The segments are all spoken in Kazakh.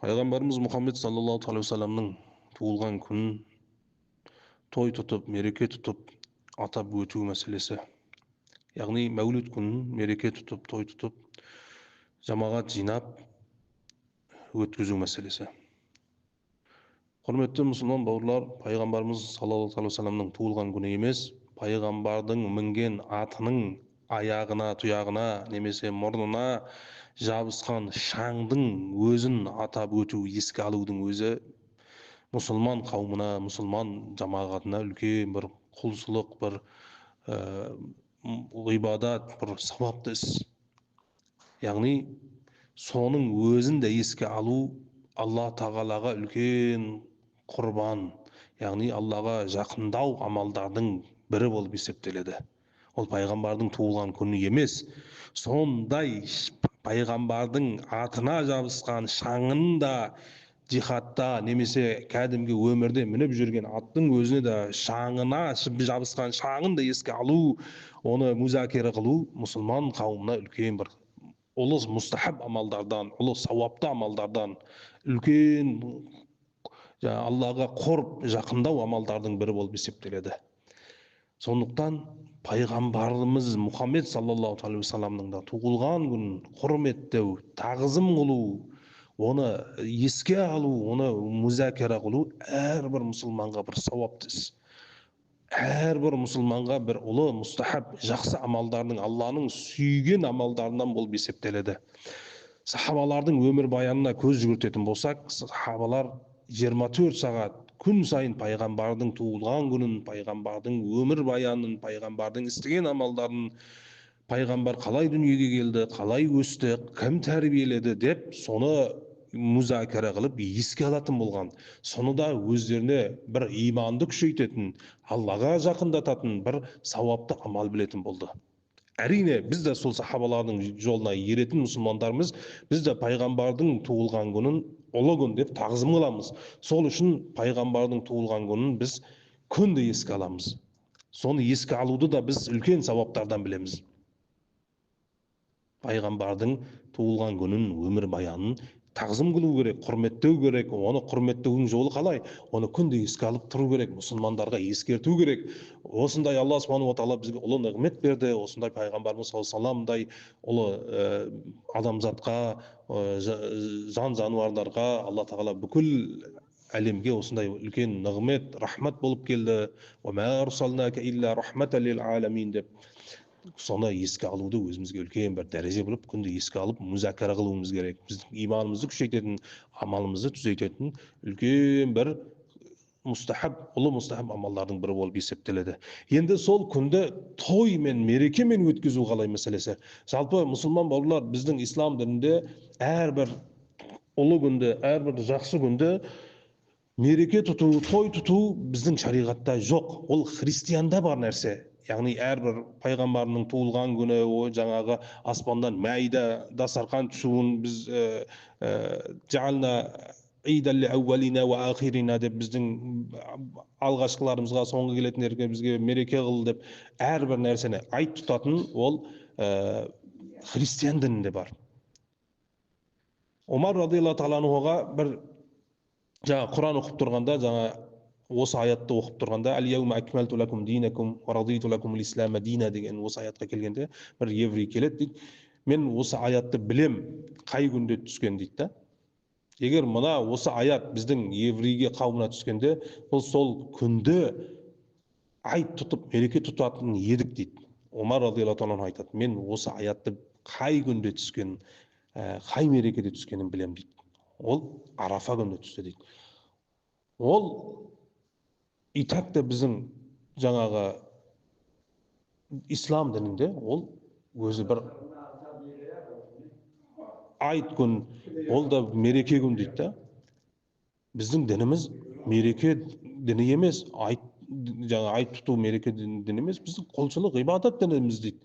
Пайғамбарымыз Мұхаммед саллаллаху алейхи вассаламның туылған күнін той тұтып, мереке тұтып атап өту мәселесі. Яғни мәулид күнін мереке тұтып, той тұтып, жамағат жинап өткізу мәселесі. Құрметті мұсылман бауырлар, пайғамбарымыз саллаллаху алейхи вассаламның туылған күні емес, пайғамбардың мінген атының аяғына, тұяғына немесе мұрнына жабысқан шаңдың өзін атап өту, еске алудың өзі мұсылман қауымына, мұсылман жамағатына үлкен бір құлшылық, бір ғибадат, бір сауапты іс. Яғни соның өзін де еске алу Алла тағалаға үлкен құрбан, яғни Аллаға жақындау амалдардың бірі болып есептеледі. Ол пайғамбардың туылған күні емес, сондай пайғамбардың атына жабысқан шаңын да жихадта немесе кәдімгі өмірде мініп жүрген аттың өзіне де шаңына жабысқан шаңын да еске алу, оны музакера қылу мұсылман қауымына үлкен бір ұлы мұстахаб амалдардан, ұлы сауапты амалдардан, үлкен Аллаға құрб, жақындау амалдардың бірі болып есептеледі. Сондықтан пайғамбарымыз Мұхаммед саллаллаху алейхи вассаламның да туылған күнін құрметтеу, тағзым қылу, оны еске алу, оны музакера қылу әрбір мұсылманға бір сауапты іс. Әрбір мұсылманға бір ұлы мұстахаб, жақсы амалдардың, Алланың сүйген амалдарынан болып есептеледі. Сахабалардың өмір баянына көз жүгіртетін болсақ, сахабалар 24 сағат күн сайын пайғамбардың туылған күнін, пайғамбардың өмір баянын, пайғамбардың істеген амалдарын, пайғамбар қалай дүниеге келді, қалай өсті, кім тәрбиеледі деп соны музакара қылып еске алатын болған. Соны да өздеріне бір иманды күшейтетін, Аллаға жақындататын бір сауапты амал білетін болды. Әрине, біз де сол сахабалардың жолына еретін мұсылмандарымыз, біз де пайғамбардың туылған күнін ұлы күн деп тағзым қыламыз. Сол үшін пайғамбардың туылған күнін біз күнде еске аламыз. Соны еске алуды да біз үлкен сауаптардан білеміз. Пайғамбардың туылған күнін, өмір баянын тағзым қылу керек, құрметтеу керек. Оны құрметтеудің жолы қалай? Оны күнде еске алып тұру керек, мұсылмандарға ескерту керек. Осындай Алла субханаху ва тағала бізге ұлы нығмет берді, осындай пайғамбарымыз саллаллаху алейхи ұлы адамзатқа, жан жануарларға Алла тағала бүкіл әлемге осындай үлкен нығмет, рахмат болып келді. Ва ма арсалнака илля рахматан лил аламин деп соны еске алуды өзімізге үлкен бір дәреже біліп, күнде еске алып, музакара қылуымыз керек. Біздің иманымызды күшейтетін, амалымызды түзететін үлкен бір мұстахаб, ұлы мұстахаб амалдардың бірі болып есептеледі. Енді сол күнді той мен мерекемен өткізу қалай мәселесі. Жалпы мұсылман бауырлар, біздің ислам дінінде әрбір ұлы күнді, әрбір жақсы күнді мереке тұту, той тұту біздің шариғатта жоқ. Ол христианда бар нәрсе. Яғни әрбір пайғамбарының туылған күні, жаңағы аспандан мәйда, дастархан түсуін біз жаална идалли әувалина ва ахирина деп біздің алғашқыларымызға, соңғы келетіндерге бізге мереке қыл деп әрбір нәрсені айт тұтатын ол христиан дінінде бар. Омар радиаллаху тағала анхуға бір жаңа Құран оқып тұрғанда, жаңа осы аятты оқып тұрғанда «Әл-яума акмалту лакум динакум ва радиту лакум ил-ислама дина» деген осы аятқа келгенде бір еврей келеді дейді, мен осы аятты білем, қай күнде түскен дейді да. Егер мына осы аят біздің еврейге қауымына түскенде, ол сол күнді айт тұтып, мереке тұтатын едік дейді. Омар радиаллаху анху айтады, мен осы аятты қай күнде түскен, қай мерекеде түскенін білем дейді. Ол Арафа күнде түсті дейді. Ол итак та біздің жаңағы ислам дінінде ол өзі бір айт күн, ол да мереке күн дейді да. Біздің дініміз мереке діні емес, жаңа айт тұту мереке діні емес, біздің құлшылық, ғибадат дініміз дейді.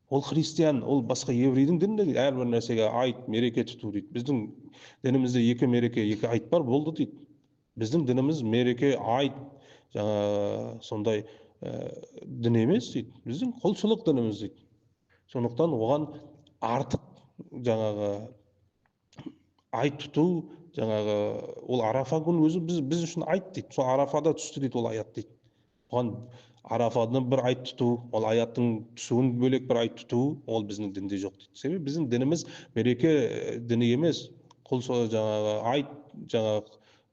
Ол христиан, ол басқа еврейдің дінінде әрбір нәрсеге айт, мереке тұту дейді. Біздің дінімізде екі мереке, екі айт бар, болды дейді. Біздің дініміз мереке, айт, жаңа сондай дін емес дейді. Біздің құлшылық дініміз дейді. Сондықтан оған артық жаңағы айт тұту, жаңағы ол арафа күні өзі біз үшін айт дейді. Сол арафада түсті дейді ол аят дейді. Бұған арафаны бір айт тұту, ол аяттың түсуін бөлек бір айт тұту, ол біздің дінде жоқ дейді. Себебі біздің дініміз мереке діні емес. Жаңағы айт, жаңағы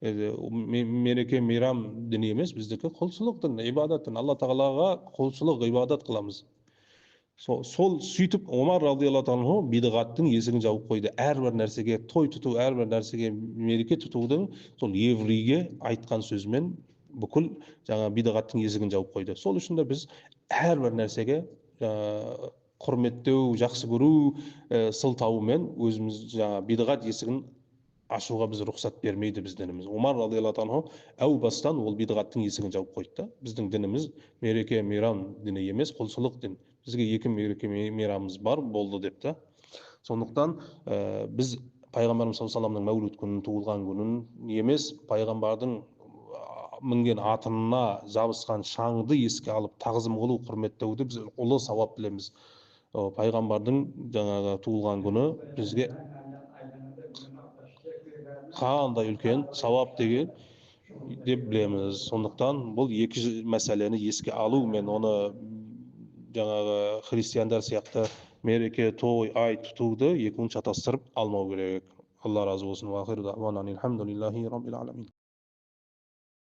мереке мейрам діні емес, біздікі құлшылық дін, ибадат дін. Алла тағалаға құлшылық, ибадат қыламыз. Сол сөйтіп Омар радиаллаху анху бидғаттың есігін жауып қойды. Әрбір нәрсеге той тұту, әрбір нәрсеге мереке тұтудың сол еврейге айтқан сөзімен бүкіл жаңа бидғаттың есігін жауып қойды. Сол үшін де біз әрбір нәрсеге құрметтеу, жақсы көру сылтауымен өзіміз жаңа бидғат есігін ашуға біз рұқсат бермейді біз дініміз. Омар радиаллаху анху әу бастан ол бидғаттың есігін жауып қойды. Біздің дініміз мереке мейрам діні емес, құлшылық дін. Бізге екі мереке мейрамымыз бар болды деп та. Сондықтан біз пайғамбарымыз саллаллаху алейхи мәулүд күнін, туылған күнін емес, пайғамбардың мінген атына жабысқан шаңды еске алып тағзым қылу, құрметтеуді біз ұлы сауап білеміз. Пайғамбардың жаңағы туылған күні бізге қандай үлкен сауап деген деп білеміз. Сондықтан бұл екі мәселені еске алу, мен оны жаңағы христиандар сияқты мереке, той, ай тұтуды екеуін шатастырып алмау керек. Алла разы болсын.